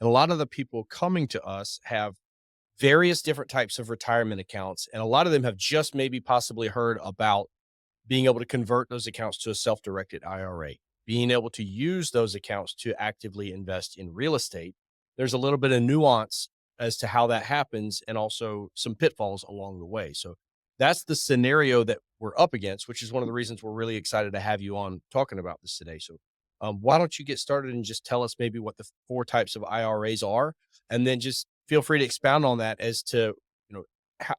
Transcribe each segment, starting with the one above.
And a lot of the people coming to us have various different types of retirement accounts. And a lot of them have just maybe possibly heard about being able to convert those accounts to a self-directed IRA, being able to use those accounts to actively invest in real estate. There's a little bit of nuance as to how that happens and also some pitfalls along the way. So that's the scenario that we're up against, which is one of the reasons we're really excited to have you on talking about this today. So why don't you get started and just tell us maybe what the four types of IRAs are, and then just feel free to expound on that as to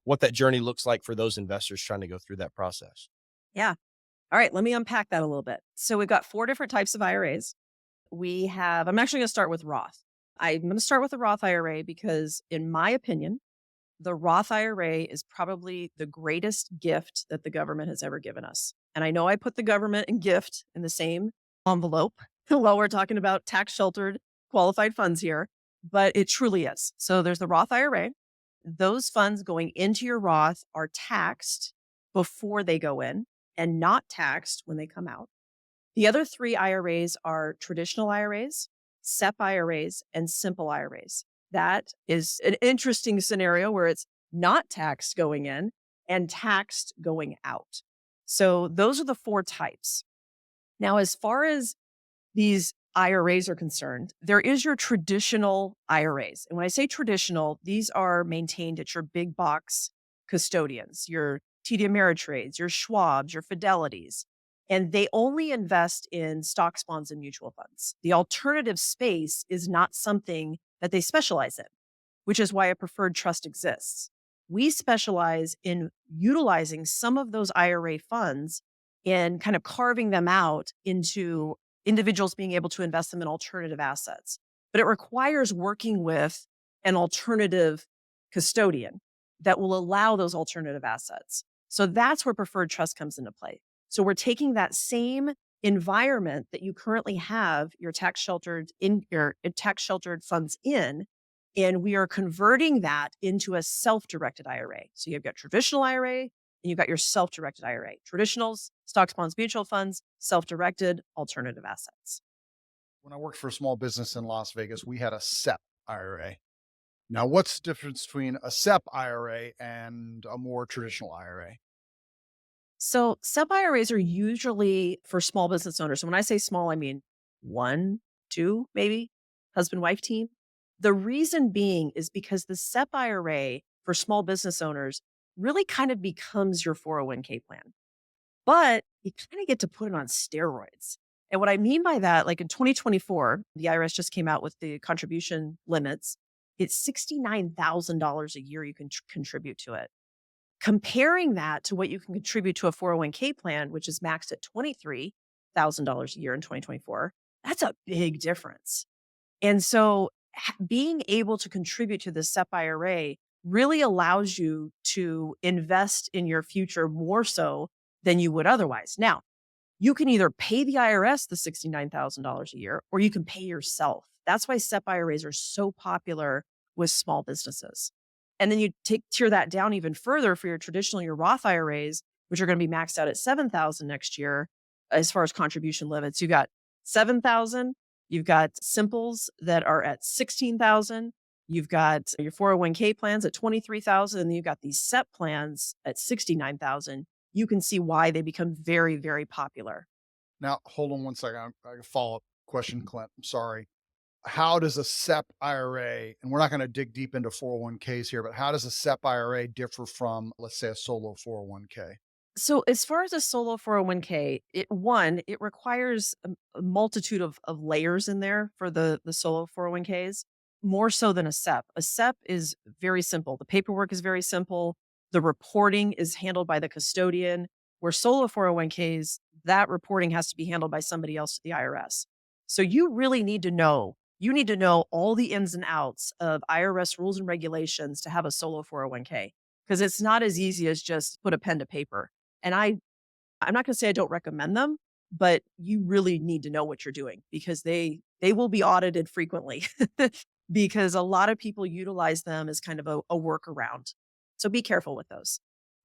what that journey looks like for those investors trying to go through that process. Yeah. All right. Let me unpack that a little bit. So we've got four different types of IRAs. I'm actually going to start with Roth. I'm going to start with the Roth IRA because, in my opinion, the Roth IRA is probably the greatest gift that the government has ever given us. And I know I put the government and gift in the same envelope while we're talking about tax sheltered qualified funds here, but it truly is. So there's the Roth IRA. Those funds going into your Roth are taxed before they go in and not taxed when they come out. The other three IRAs are traditional IRAs, SEP IRAs, and simple IRAs. That is an interesting scenario where it's not taxed going in and taxed going out. So those are the four types. Now, as far as these IRAs are concerned, there is your traditional IRAs. And when I say traditional, these are maintained at your big box custodians, your TD Ameritrades, your Schwabs, your Fidelities, and they only invest in stocks, bonds, and mutual funds. The alternative space is not something that they specialize in, which is why a preferred trust exists. We specialize in utilizing some of those IRA funds and kind of carving them out into individuals being able to invest them in alternative assets. But it requires working with an alternative custodian that will allow those alternative assets. So that's where preferred trust comes into play. So we're taking that same environment that you currently have your tax sheltered funds in, and we are converting that into a self-directed IRA. So you've got traditional IRA and you've got your self-directed IRA. Traditionals, stocks, bonds, mutual funds, self-directed, alternative assets. When I worked for a small business in Las Vegas, we had a SEP IRA. Now, what's the difference between a SEP IRA and a more traditional IRA? So SEP IRAs are usually for small business owners. So when I say small, I mean one, two, maybe husband, wife team. The reason being is because the SEP IRA for small business owners really kind of becomes your 401k plan, but you kind of get to put it on steroids. And what I mean by that, like in 2024, the IRS just came out with the contribution limits. It's $69,000 a year you can contribute to it. Comparing that to what you can contribute to a 401k plan, which is maxed at $23,000 a year in 2024, that's a big difference. And so being able to contribute to the SEP IRA really allows you to invest in your future more so than you would otherwise. Now, you can either pay the IRS the $69,000 a year or you can pay yourself. That's why SEP IRAs are so popular with small businesses. And then you tier that down even further for your Roth IRAs, which are going to be maxed out at 7,000 next year as far as contribution limits. You got 7,000, you've got simples that are at 16,000, you've got your 401k plans at 23,000, and then you've got these SEP plans at 69,000. You can see why they become very, very popular. Now, hold on one second. I got a follow-up question, Clint. I'm sorry. How does a SEP IRA, and we're not going to dig deep into 401ks here, but how does a SEP IRA differ from, let's say, a solo 401k? So as far as a solo 401k, it requires a multitude of layers in there for the solo 401ks, more so than a SEP. A SEP is very simple. The paperwork is very simple. The reporting is handled by the custodian, where solo 401ks, that reporting has to be handled by somebody else at the IRS. So you need to know all the ins and outs of IRS rules and regulations to have a solo 401k, because it's not as easy as just put a pen to paper. And I'm not going to say I don't recommend them, but you really need to know what you're doing because they will be audited frequently because a lot of people utilize them as kind of a workaround. So be careful with those.